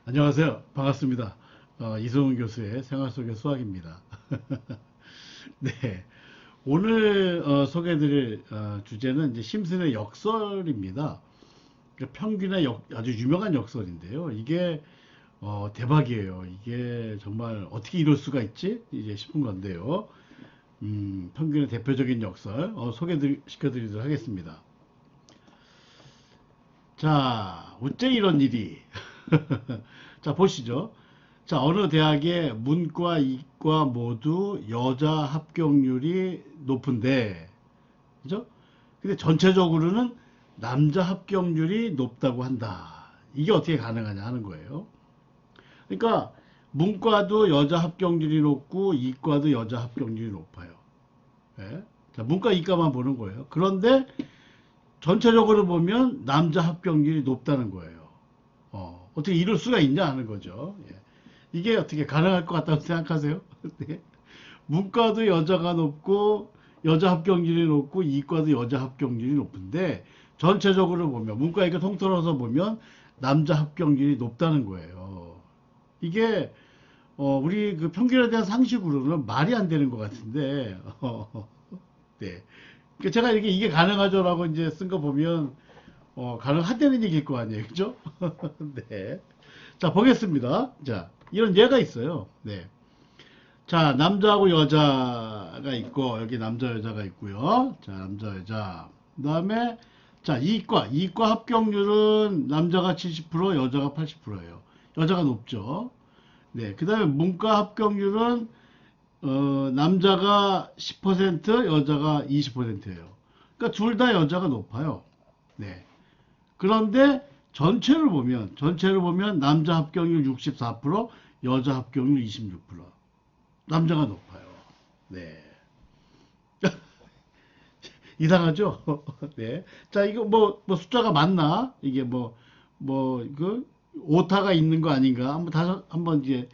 안녕하세요. 반갑습니다. 이성훈 교수의 생활 속의 수학입니다. 네. 오늘 소개해드릴 주제는 이제 심슨의 역설입니다. 그러니까 평균의 아주 유명한 역설인데요. 이게 대박이에요. 이게 정말 어떻게 이럴 수가 있지? 이제 싶은 건데요. 평균의 대표적인 역설 시켜드리도록 하겠습니다. 자, 어째 이런 일이? 자, 보시죠. 자, 어느 대학의 문과, 이과 모두 여자 합격률이 높은데, 그죠? 근데 전체적으로는 남자 합격률이 높다고 한다. 이게 어떻게 가능하냐 하는 거예요. 그러니까, 문과도 여자 합격률이 높고, 이과도 여자 합격률이 높아요. 예? 자, 문과, 이과만 보는 거예요. 그런데, 전체적으로 보면 남자 합격률이 높다는 거예요. 어떻게 이럴 수가 있냐 하는 거죠. 예. 이게 어떻게 가능할 것 같다고 생각하세요? 네. 문과도 여자가 높고 여자 합격률이 높고 이과도 여자 합격률이 높은데 전체적으로 보면 문과 이거 통틀어서 보면 남자 합격률이 높다는 거예요. 이게 우리 그 평균에 대한 상식으로는 말이 안 되는 것 같은데 네. 그 제가 이게 가능하죠라고 이제 쓴 거 보면 가능하다는 얘기일 거 아니에요, 그죠? 네. 자, 보겠습니다. 자, 이런 예가 있어요. 네. 자, 남자하고 여자가 있고, 여기 남자, 여자가 있고요. 자, 남자, 여자. 그 다음에, 자, 이과 합격률은 남자가 70%, 여자가 80%예요. 여자가 높죠. 네. 그 다음에 문과 합격률은, 남자가 10%, 여자가 20%예요. 그러니까 둘 다 여자가 높아요. 네. 그런데 전체를 보면 남자 합격률 64%, 여자 합격률 26%. 남자가 높아요. 네. 이상하죠? 네. 자, 이거 뭐 숫자가 맞나? 이게 그, 오타가 있는 거 아닌가? 한번 이제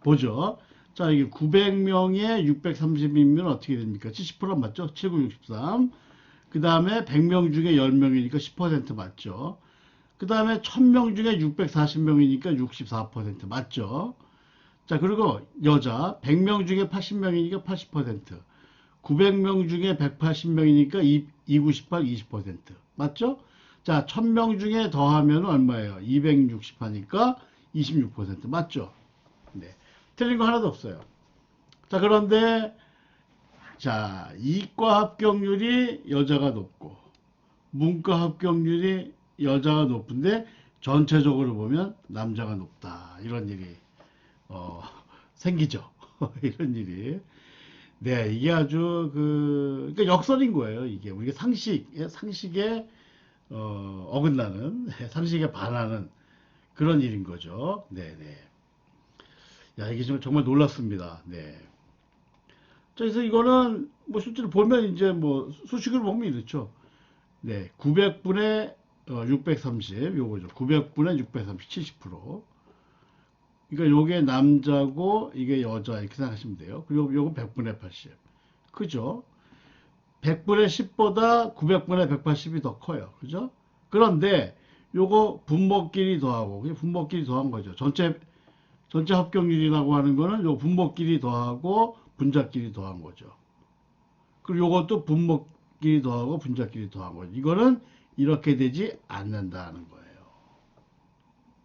보죠. 자, 이게 900명에 630이면 어떻게 됩니까? 70% 맞죠? 7963. 그 다음에 100명 중에 10명이니까 10% 맞죠? 그 다음에 1000명 중에 640명이니까 64% 맞죠? 자, 그리고 여자 100명 중에 80명이니까 80%, 900명 중에 180명이니까 298, 20% 맞죠? 자, 1000명 중에 더하면 얼마예요? 260 하니까 26% 맞죠? 네. 틀린 거 하나도 없어요. 자, 그런데 자, 이과 합격률이 여자가 높고 문과 합격률이 여자가 높은데 전체적으로 보면 남자가 높다. 이런 일이 어, 생기죠. 이런 일이. 네, 이게 아주 그러니까 역설인 거예요. 이게 우리가 상식에 어긋나는 상식에 반하는 그런 일인 거죠. 네, 네. 야, 이게 정말 놀랍습니다. 네. 자, 그래서 이거는 뭐 실제로 보면 이제 뭐 수식을 보면 이렇죠. 네, 900분의 630 요거죠. 900분의 630 70%. 그러니까 요게 남자고 이게 여자 이렇게 생각하시면 돼요. 그리고 요거 100분의 80. 그죠? 100분의 10보다 900분의 180이 더 커요. 그죠? 그런데 요거 분모끼리 더하고 그게 분모끼리 더한 거죠. 전체 합격률이라고 하는 거는 요 분모끼리 더하고 분자끼리 더한 거죠. 그리고 요것도 분모끼리 더하고 분자끼리 더한 거죠. 이거는 이렇게 되지 않는다는 거예요.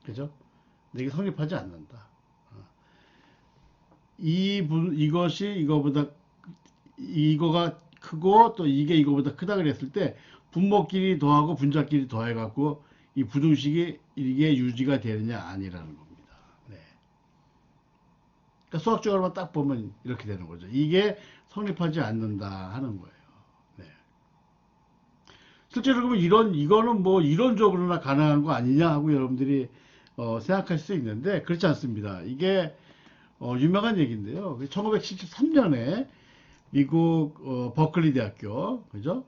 그죠? 근데 이게 성립하지 않는다. 이것이 이거가 크고 또 이게 이거보다 크다 그랬을 때 분모끼리 더하고 분자끼리 더해갖고 이 부등식이 이게 유지가 되느냐 아니라는 겁니다. 네. 그러니까 수학적으로만 딱 보면 이렇게 되는 거죠. 이게 성립하지 않는다 하는 거예요. 네. 실제로 그러면 이거는 뭐 이론적으로나 가능한 거 아니냐 하고 여러분들이 생각할 수 있는데 그렇지 않습니다. 이게 유명한 얘기인데요. 1973년에 미국 버클리 대학교 그죠?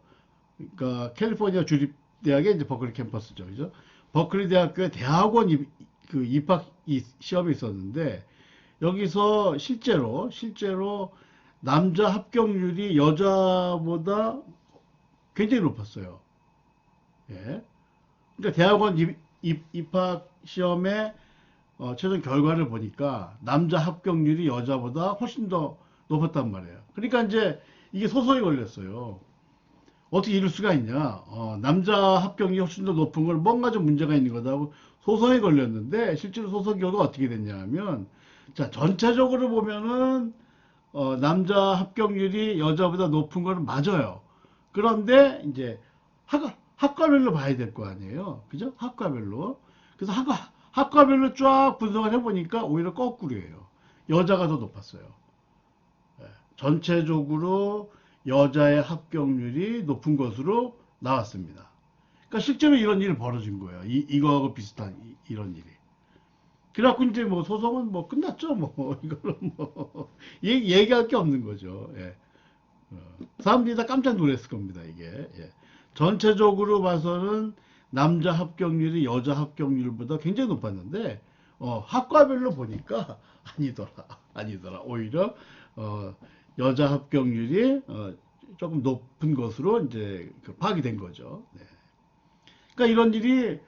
그러니까 캘리포니아 주립 대학의 이제 버클리 캠퍼스죠, 그죠? 버클리 대학교에 대학원 그 입학 시험이 있었는데 여기서 실제로 남자 합격률이 여자보다 굉장히 높았어요. 예. 그러니까 대학원 입학 시험에 최종 결과를 보니까 남자 합격률이 여자보다 훨씬 더 높았단 말이에요. 그러니까 이제 이게 소송이 걸렸어요. 어떻게 이럴 수가 있냐? 남자 합격률이 훨씬 더 높은 걸 뭔가 좀 문제가 있는 거다고 소송이 걸렸는데 실제로 소송 결과 어떻게 됐냐 하면 자 전체적으로 보면은 남자 합격률이 여자보다 높은 거는 맞아요. 그런데 이제 학과별로 봐야 될 거 아니에요. 그죠? 학과별로. 그래서 학과별로 쫙 분석을 해보니까 오히려 거꾸로예요. 여자가 더 높았어요. 예, 전체적으로 여자의 합격률이 높은 것으로 나왔습니다. 그러니까 실제로 이런 일이 벌어진 거예요. 이거하고 비슷한 이런 일이. 그래갖고 이제 뭐 소송은 뭐 끝났죠. 뭐 이거는 뭐 얘기할 게 없는 거죠. 예. 사람들이 다 깜짝 놀랐을 겁니다. 이게 예. 전체적으로 봐서는 남자 합격률이 여자 합격률보다 굉장히 높았는데 학과별로 보니까 아니더라. 오히려 여자 합격률이 조금 높은 것으로 이제 파악이 된 거죠. 네. 그러니까 이런 일이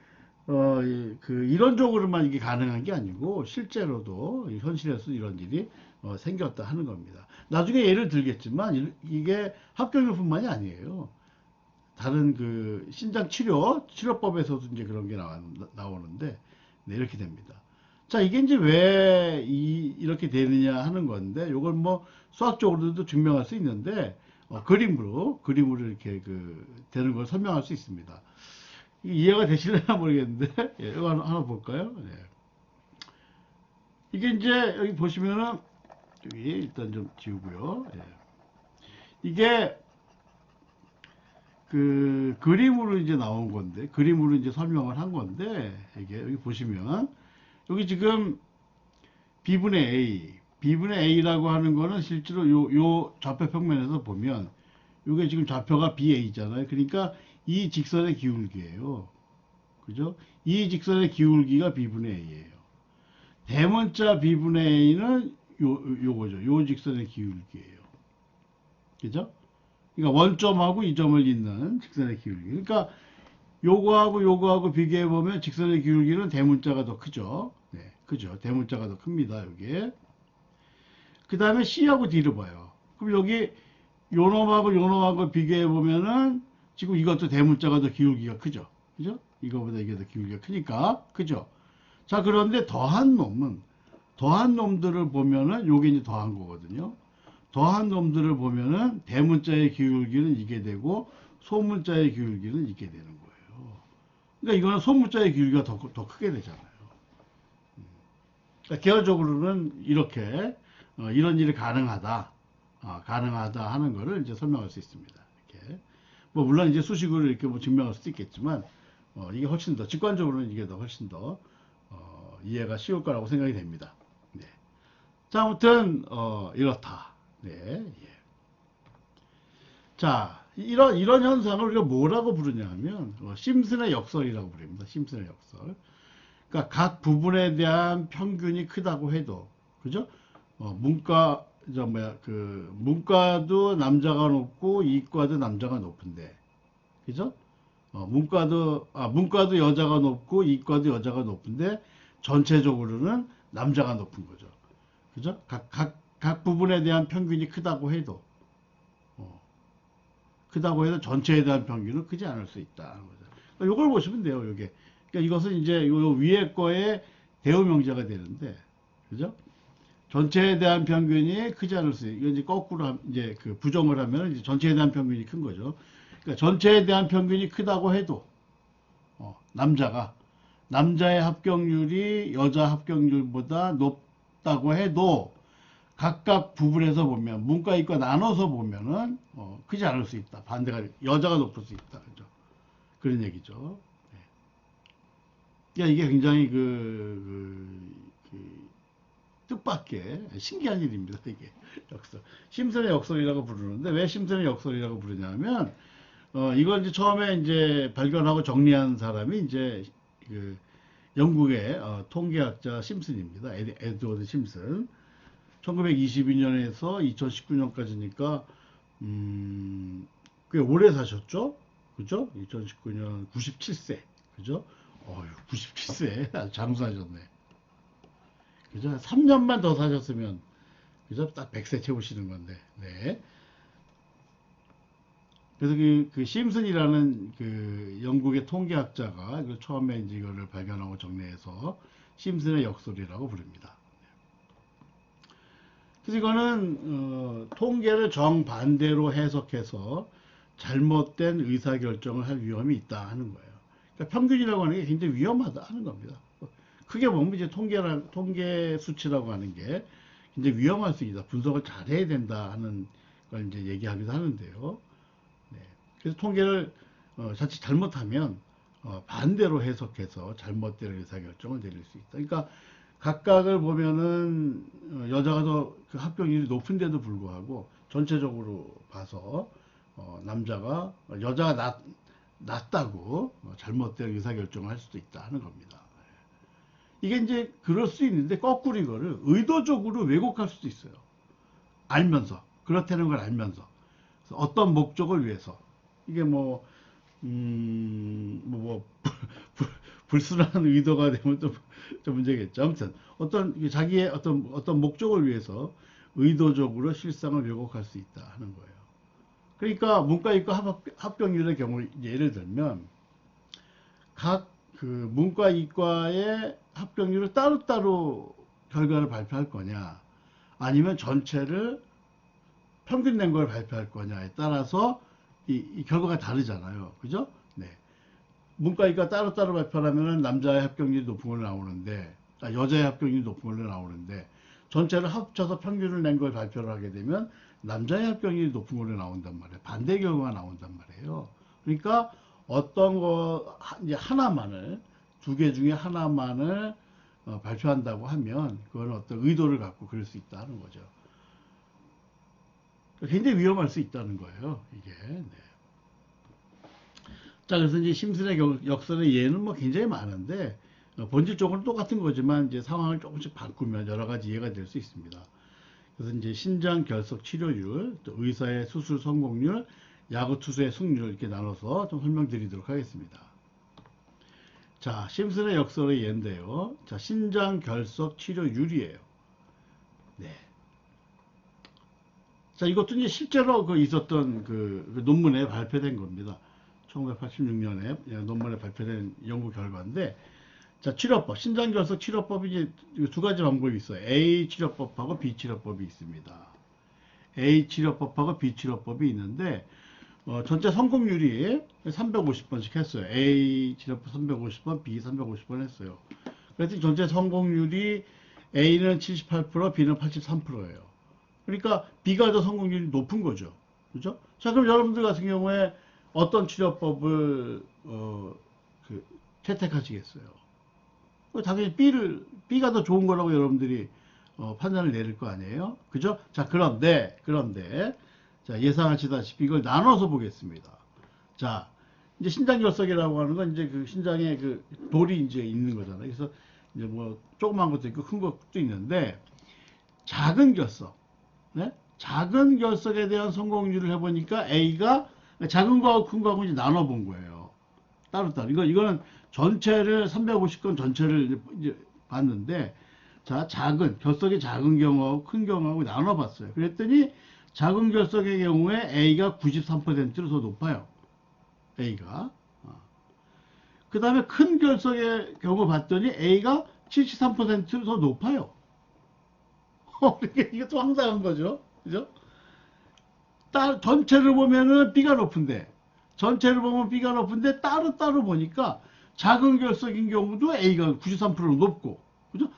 이론적으로만 이게 가능한 게 아니고 실제로도 현실에서 이런 일이 생겼다 하는 겁니다. 나중에 예를 들겠지만 이게 합격률뿐만이 아니에요. 다른 그 신장 치료법에서도 이제 그런 게 나오는데 네, 이렇게 됩니다. 자, 이게 이제 왜 이렇게 되느냐 하는 건데, 요걸 뭐 수학적으로도 증명할 수 있는데, 그림으로 이렇게 되는 걸 설명할 수 있습니다. 이게 이해가 되실려나 모르겠는데, 예, 이거 하나 볼까요? 네. 이게 이제 여기 보시면은, 여기 일단 좀 지우고요. 예. 이게 그림으로 이제 나온 건데, 그림으로 이제 설명을 한 건데, 이게 여기 보시면, 여기 지금 B분의 A, B분의 A라고 하는 거는 실제로 요 좌표 평면에서 보면, 요게 지금 좌표가 BA잖아요. 그러니까 이 직선의 기울기예요. 그죠? 이 직선의 기울기가 B분의 A예요. 대문자 B분의 A는 요거죠. 요 직선의 기울기예요. 그죠? 그러니까 원점하고 이 점을 잇는 직선의 기울기. 그러니까 요거하고 비교해 보면 직선의 기울기는 대문자가 더 크죠. 네, 그죠. 대문자가 더 큽니다. 여기에. 그 다음에 C하고 D를 봐요. 그럼 여기 요놈하고 비교해 보면은 지금 이것도 대문자가 더 기울기가 크죠. 그죠? 이거보다 이게 더 기울기가 크니까. 그죠? 자, 그런데 더한 놈들을 보면은 요게 이제 더한 거거든요. 더한 놈들을 보면은 대문자의 기울기는 이게 되고 소문자의 기울기는 이게 되는 거예요. 그러니까 이거는 소문자의 기울기가 더 크게 되잖아요. 그러니까 결론적으로는 이렇게 이런 일이 가능하다 하는 거를 이제 설명할 수 있습니다. 이렇게 뭐 물론 이제 수식으로 이렇게 뭐 증명할 수도 있겠지만 이게 훨씬 더 직관적으로는 이게 더 훨씬 더 이해가 쉬울 거라고 생각이 됩니다. 네. 자, 아무튼 이렇다. 네. 예. 자, 이런 현상을 우리가 뭐라고 부르냐 하면 심슨의 역설이라고 부릅니다. 심슨의 역설. 그러니까 각 부분에 대한 평균이 크다고 해도 그죠? 문과도 남자가 높고 이과도 남자가 높은데 그죠? 문과도 여자가 높고 이과도 여자가 높은데 전체적으로는 남자가 높은 거죠. 그죠? 각 부분에 대한 평균이 크다고 해도 전체에 대한 평균은 크지 않을 수 있다는 거죠. 그러니까 이걸 보시면 돼요. 이게. 그러니까 이것은 이제 요 위에 거에 대우명제가 되는데, 그죠? 전체에 대한 평균이 크지 않을 수 있다. 이건 이제 거꾸로 이제 부정을 하면 이제 전체에 대한 평균이 큰 거죠. 그러니까 전체에 대한 평균이 크다고 해도 남자의 합격률이 여자 합격률보다 높다고 해도 각각 부분에서 보면 문과 이과 나눠서 보면은 크지 않을 수 있다. 반대가 여자가 높을 수 있다. 그죠? 그런 얘기죠. 네. 이게 굉장히 뜻밖의 신기한 일입니다. 이게 역설. 심슨의 역설이라고 부르는데 왜 심슨의 역설이라고 부르냐면 이걸 이제 처음에 이제 발견하고 정리한 사람이 이제 영국의 통계학자 심슨입니다. 에드워드 심슨. 1922년에서 2019년까지니까 꽤 오래 사셨죠? 그죠? 2019년 97세. 그죠? 97세. 아주 장수하셨네. 그죠? 3년만 더 사셨으면, 그죠? 딱 100세 채우시는 건데, 네. 그래서 그 심슨이라는 그 영국의 통계학자가 이걸 처음에 이제 이거를 발견하고 정리해서 심슨의 역설이라고 부릅니다. 그래서 이거는 통계를 정반대로 해석해서 잘못된 의사결정을 할 위험이 있다 하는 거예요. 그러니까 평균이라고 하는 게 굉장히 위험하다 하는 겁니다. 크게 보면 이제 통계 수치라고 하는 게 굉장히 위험할 수 있다. 분석을 잘해야 된다 하는 걸 이제 얘기하기도 하는데요. 네. 그래서 통계를 자칫 잘못하면 반대로 해석해서 잘못된 의사결정을 내릴 수 있다. 그러니까 각각을 보면은 여자가 더 그 합격률이 높은데도 불구하고 전체적으로 봐서 남자가 여자가 낫다고 잘못된 의사결정을 할 수도 있다 하는 겁니다. 이게 이제 그럴 수 있는데 거꾸로 이거를 의도적으로 왜곡할 수도 있어요. 알면서 그렇다는 걸 알면서 어떤 목적을 위해서 이게 불순한 의도가 되면 좀 문제겠죠. 아무튼 자기의 어떤 목적을 위해서 의도적으로 실상을 왜곡할 수 있다 하는 거예요. 그러니까 문과 이과 합격률의 경우 예를 들면 각 그 문과 이과의 합격률을 따로따로 결과를 발표할 거냐 아니면 전체를 평균 낸 걸 발표할 거냐에 따라서 이 결과가 다르잖아요. 그죠? 네. 문과이과 따로따로 발표하면 남자의 합격률이 높은 걸로 나오는데, 여자의 합격률이 높은 걸로 나오는데, 전체를 합쳐서 평균을 낸 걸 발표를 하게 되면 남자의 합격률이 높은 걸로 나온단 말이에요. 반대 결과가 나온단 말이에요. 그러니까 어떤 거, 이제 하나만을, 두 개 중에 하나만을 발표한다고 하면, 그건 어떤 의도를 갖고 그럴 수 있다는 거죠. 굉장히 위험할 수 있다는 거예요, 이게. 네. 자, 그래서 이제 심슨의 역설의 예는 뭐 굉장히 많은데, 본질적으로는 똑같은 거지만, 이제 상황을 조금씩 바꾸면 여러 가지 이해가 될 수 있습니다. 그래서 이제 신장 결석 치료율, 또 의사의 수술 성공률, 야구 투수의 승률 이렇게 나눠서 좀 설명드리도록 하겠습니다. 자, 심슨의 역설의 예인데요. 자, 신장 결석 치료율이에요. 네. 자, 이것도 이제 실제로 있었던 그 논문에 발표된 겁니다. 1986년에 논문에 발표된 연구 결과인데, 자, 치료법, 신장결석 치료법이 이제 두 가지 방법이 있어요. A 치료법하고 B 치료법이 있습니다. A 치료법하고 B 치료법이 있는데, 전체 성공률이 350번씩 했어요. A 치료법 350번, B 350번 했어요. 그래서 전체 성공률이 A는 78%, B는 83%예요. 그러니까 B가 더 성공률이 높은 거죠. 그죠? 자, 그럼 여러분들 같은 경우에 어떤 치료법을 채택하시겠어요? 당연히 B가 더 좋은 거라고 여러분들이 판단을 내릴 거 아니에요? 그죠? 자, 그런데, 자, 예상하시다시피 이걸 나눠서 보겠습니다. 자, 이제 신장결석이라고 하는 건 이제 그 신장에 그 돌이 이제 있는 거잖아요. 그래서 이제 뭐 조그만 것도 있고 큰 것도 있는데, 작은 결석, 네? 작은 결석에 대한 성공률을 해보니까 A가 작은 거하고 큰 거하고 이제 나눠본 거예요. 따로따로. 이거는 전체를 350건 전체를 이제 봤는데, 자, 결석이 작은 경우하고 큰 경우하고 나눠봤어요. 그랬더니 작은 결석의 경우에 A가 93%로 더 높아요. A가. 그 다음에 큰 결석의 경우 봤더니 A가 73%로 더 높아요. 이게 또 황당한 거죠. 그죠? 전체를 보면은 B가 높은데, 전체를 보면 B가 높은데, 따로따로 보니까 작은 결석인 경우도 A가 93%로 높고, 그죠?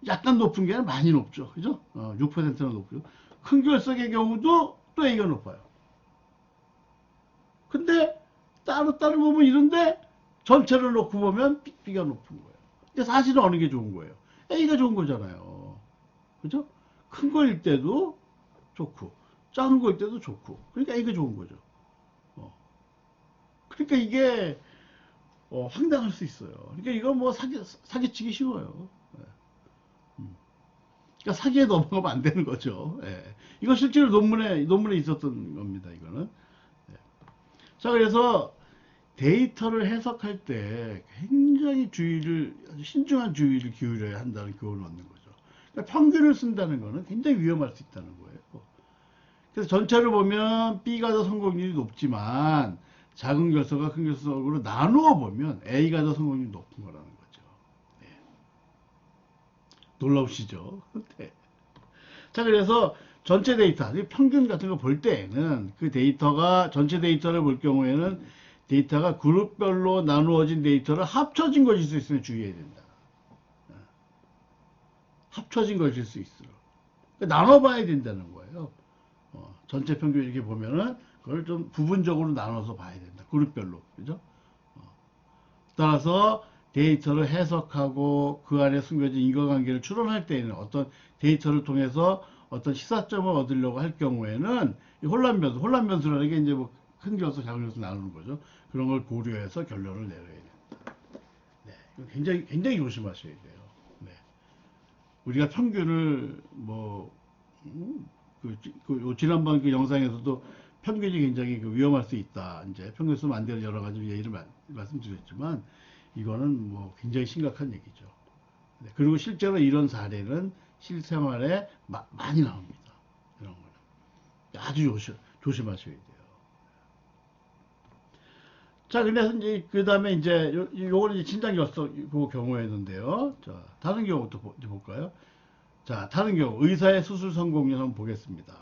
약간 높은 게 아니라 많이 높죠. 그죠? 6%나 높고요. 큰 결석의 경우도 또 A가 높아요. 근데 따로따로 보면 이런데 전체를 놓고 보면 B가 높은 거예요. 근데 사실은 어느 게 좋은 거예요? A가 좋은 거잖아요. 그죠? 큰 거일 때도 좋고, 작은 거일 때도 좋고. 그러니까 A가 좋은 거죠. 그러니까 이게 황당할 수 있어요. 그러니까 이거 뭐 사기치기 쉬워요. 예. 그러니까 사기에 넘어가면 안 되는 거죠. 예. 이거 실제로 논문에 있었던 겁니다. 이거는. 예. 자, 그래서 데이터를 해석할 때 굉장히 아주 신중한 주의를 기울여야 한다는 교훈을 얻는 거죠. 그러니까 평균을 쓴다는 거는 굉장히 위험할 수 있다는 거예요. 그래서 전체를 보면 B가 더 성공률이 높지만 작은 결석과 큰 결석으로 나누어 보면 A가 더 성공률이 높은 거라는 거죠. 네. 놀라우시죠? 네. 자, 그래서 전체 데이터, 평균 같은 거 볼 때에는 그 데이터가 전체 데이터를 볼 경우에는 데이터가 그룹별로 나누어진 데이터를 합쳐진 것일 수 있으면 주의해야 된다. 합쳐진 것일 수 있도록 나눠봐야 된다는 거예요. 전체 평균 이렇게 보면은 그걸 좀 부분적으로 나눠서 봐야 된다. 그룹별로. 그죠? 따라서 데이터를 해석하고 그 안에 숨겨진 인과관계를 추론할 때에는 어떤 데이터를 통해서 어떤 시사점을 얻으려고 할 경우에는 혼란 변수, 혼란 변수라는 게 이제 뭐 큰 결수, 작은 결수 나누는 거죠. 그런 걸 고려해서 결론을 내려야 된다. 네, 이거 굉장히 조심하셔야 돼요. 네. 우리가 평균을 뭐 지난번 그 영상에서도 평균이 굉장히 위험할 수 있다. 이제 평균 쓰면 안 되는 여러 가지 예를 말씀드렸지만 이거는 뭐 굉장히 심각한 얘기죠. 네, 그리고 실제로 이런 사례는 실생활에 많이 나옵니다. 이런 거는 아주 조심하셔야 돼요. 자, 근데 이제 그 다음에 이제 요거는 이제 친장 결석 그 경우였는데요. 자, 다른 경우도 볼까요? 자, 다른 경우 의사의 수술 성공률 한번 보겠습니다.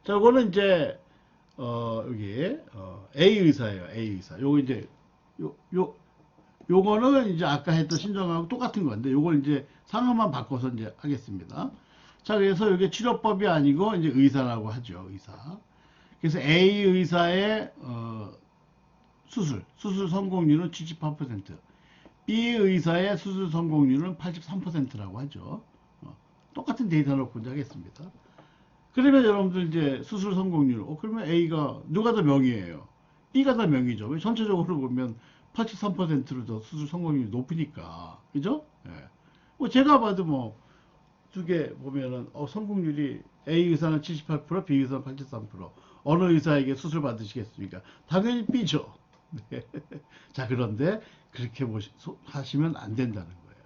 자, 요거는 이제 여기 A 의사예요. A 의사. 요거 이제 요거는 이제 아까 했던 신정하고 똑같은 건데 요걸 이제 상황만 바꿔서 이제 하겠습니다. 자, 그래서 이게 치료법이 아니고 이제 의사라고 하죠. 의사. 그래서 A 의사의 수술 성공률은 78%, B 의사의 수술 성공률은 83%라고 하죠. 똑같은 데이터 놓고 이제 하겠습니다. 그러면 여러분들 이제 수술 성공률, 그러면 A가 누가 더 명이에요? B가 더 명이죠. 전체적으로 보면 83%로 더 수술 성공률이 높으니까, 그죠? 예. 뭐 제가 봐도 뭐 두 개 보면은 성공률이 A 의사는 78%, B 의사는 83%. 어느 의사에게 수술 받으시겠습니까? 당연히 B죠. 네. 자, 그런데 그렇게 하시면 안 된다는 거예요.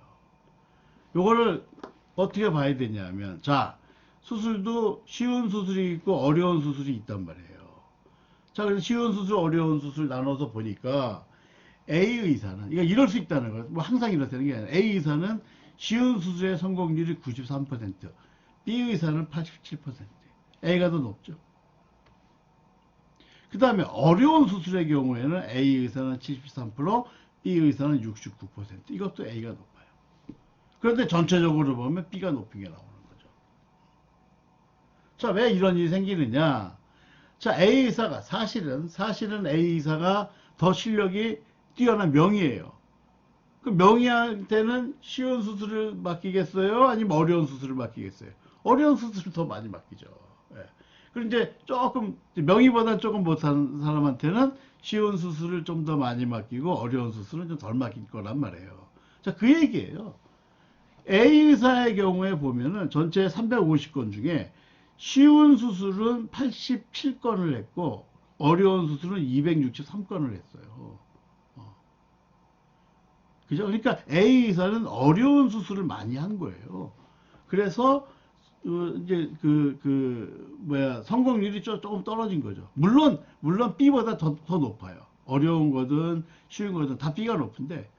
요거를 어떻게 봐야 되냐면, 자, 수술도 쉬운 수술이 있고 어려운 수술이 있단 말이에요. 자, 그래서 쉬운 수술, 어려운 수술 나눠서 보니까 A 의사는, 이거 이럴 수 있다는 거예요. 뭐 항상 이렇다는 게 아니라 A 의사는 쉬운 수술의 성공률이 93%, B 의사는 87%, A가 더 높죠. 그 다음에 어려운 수술의 경우에는 A 의사는 73%, B 의사는 69%. 이것도 A가 높아요. 그런데 전체적으로 보면 B가 높은 게 나오는 거죠. 자, 왜 이런 일이 생기느냐? 자, A 의사가 사실은 A 의사가 더 실력이 뛰어난 명의예요. 그 명의한테는 쉬운 수술을 맡기겠어요? 아니면 어려운 수술을 맡기겠어요? 어려운 수술을 더 많이 맡기죠. 예. 그런데 조금 명의보다 조금 못하는 사람한테는 쉬운 수술을 좀 더 많이 맡기고 어려운 수술은 좀 덜 맡길 거란 말이에요. 자, 그 얘기예요. A 의사의 경우에 보면은 전체 350건 중에 쉬운 수술은 87건을 했고 어려운 수술은 263건을 했어요. 그죠? 그러니까 A 의사는 어려운 수술을 많이 한 거예요. 그래서 이제 성공률이 조금 떨어진 거죠. 물론 B보다 더 높아요. 어려운 거든 쉬운 거든 다 B가 높은데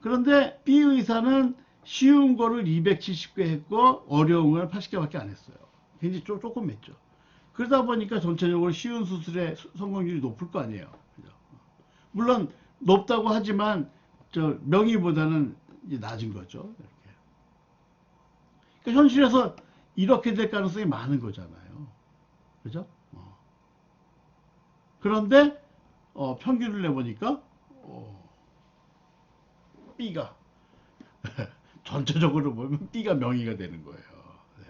그런데 B 의사는 쉬운 거를 270개 했고 어려운 걸 80개밖에 안 했어요. 굉장히 조금 했죠. 그러다 보니까 전체적으로 쉬운 수술의 성공률이 높을 거 아니에요. 그죠? 물론 높다고 하지만 명의보다는 이제 낮은 거죠. 이렇게. 그러니까 현실에서 이렇게 될 가능성이 많은 거잖아요. 그죠? 그런데 평균을 내보니까 B가 전체적으로 보면 B가 명의가 되는 거예요. 네.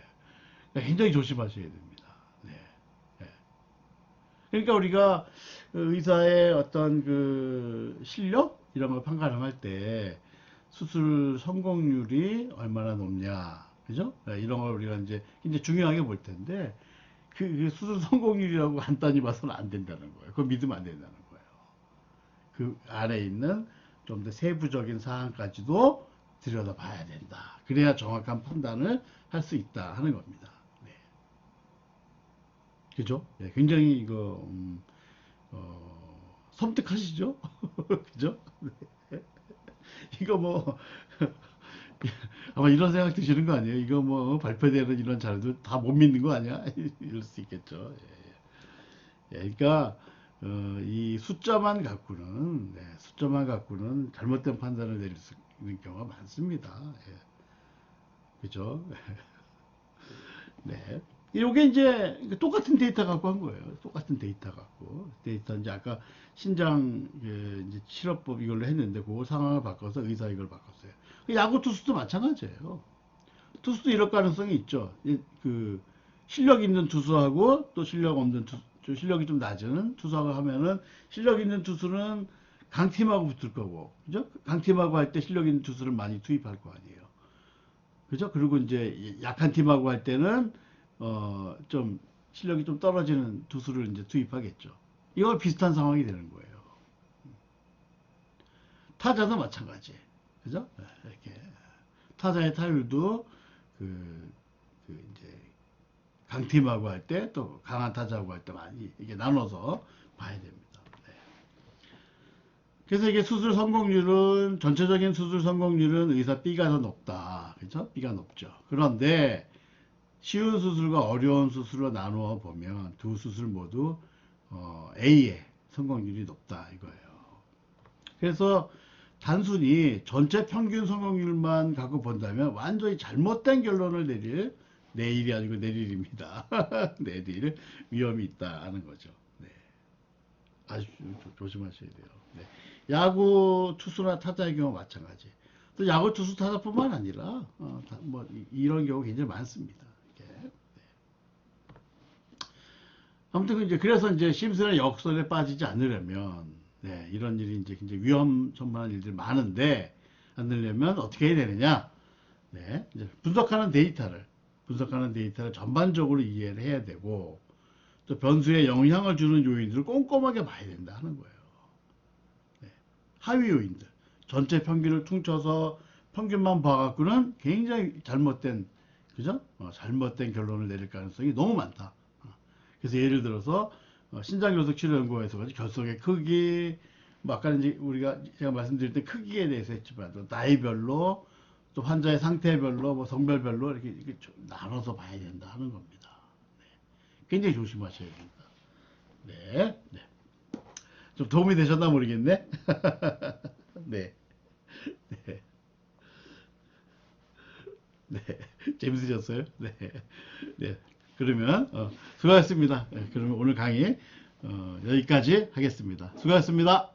그러니까 굉장히 조심하셔야 됩니다. 네. 네. 그러니까 우리가 의사의 어떤 그 실력 이런 걸 판가름할 때 수술 성공률이 얼마나 높냐, 그죠? 네, 이런 걸 우리가 이제 중요하게 볼 텐데 그 수술 성공률이라고 간단히 봐서는 안 된다는 거예요. 그거 믿으면 안 된다는 거예요. 그 아래 있는 좀 더 세부적인 사항까지도 들여다봐야 된다. 그래야 정확한 판단을 할 수 있다 하는 겁니다. 네. 그죠? 네, 굉장히 이거 섬뜩하시죠? 그죠? 네. 이거 뭐 아마 이런 생각 드시는 거 아니에요? 이거 뭐 발표되는 이런 자료들 다 못 믿는 거 아니야? 이럴 수 있겠죠. 예, 그러니까 이 숫자만 갖고는 숫자만 갖고는 잘못된 판단을 내릴 수 있는 경우가 많습니다. 예, 그죠? 네. 요게 이제 똑같은 데이터 갖고 한 거예요. 똑같은 데이터 갖고. 데이터 이제 아까 신장 이제 실업법 이걸로 했는데 그 상황을 바꿔서 의사 이걸 바꿨어요. 야구 투수도 마찬가지예요. 투수도 이럴 가능성이 있죠. 그 실력 있는 투수하고 또 실력 없는 투수, 실력이 좀 낮은 투수하고 하면은 실력 있는 투수는 강팀하고 붙을 거고, 그죠? 강팀하고 할 때 실력 있는 투수를 많이 투입할 거 아니에요. 그죠? 그리고 이제 약한 팀하고 할 때는 좀 실력이 좀 떨어지는 투수를 이제 투입하겠죠. 이거 비슷한 상황이 되는 거예요. 타자도 마찬가지. 그죠? 이렇게 타자의 타율도 그, 이제 강팀하고 할 때 또 강한 타자하고 할 때 많이 이게 나눠서 봐야 됩니다. 네. 그래서 이게 수술 성공률은 전체적인 수술 성공률은 의사 B가 더 높다. 그죠? B가 높죠. 그런데 쉬운 수술과 어려운 수술로 나누어 보면 두 수술 모두 A의 성공률이 높다 이거예요. 그래서 단순히 전체 평균 성공률만 갖고 본다면 완전히 잘못된 결론을 내일이 아니고 내릴입니다. 내릴 위험이 있다 하는 거죠. 네. 아주 조심하셔야 돼요. 네. 야구 투수나 타자의 경우 마찬가지. 또 야구 투수 타자뿐만 아니라 뭐 이런 경우 굉장히 많습니다. 이렇게. 네. 아무튼 이제 그래서 이제 심슨의 역설에 빠지지 않으려면 이런 일이 이제 굉장히 위험천만한 일들이 많은데 않으려면 어떻게 해야 되느냐? 네, 이제 분석하는 데이터를 전반적으로 이해를 해야 되고 또 변수에 영향을 주는 요인들을 꼼꼼하게 봐야 된다 하는 거예요. 네, 하위 요인들, 전체 평균을 퉁쳐서 평균만 봐갖고는 굉장히 잘못된, 그죠? 잘못된 결론을 내릴 가능성이 너무 많다. 그래서 예를 들어서 신장교석 치료연구원에서 결석의 크기, 뭐 아까 이제 제가 말씀드릴 때 크기에 대해서 했지만 또 나이별로 또 환자의 상태별로 뭐 성별별로 이렇게 나눠서 봐야 된다 하는 겁니다. 네. 굉장히 조심하셔야 됩니다. 네, 네. 좀 도움이 되셨나 모르겠네. 네, 네, 네. 재밌으셨어요? 네, 네. 그러면 수고하셨습니다. 네, 그러면 오늘 강의 여기까지 하겠습니다. 수고하셨습니다.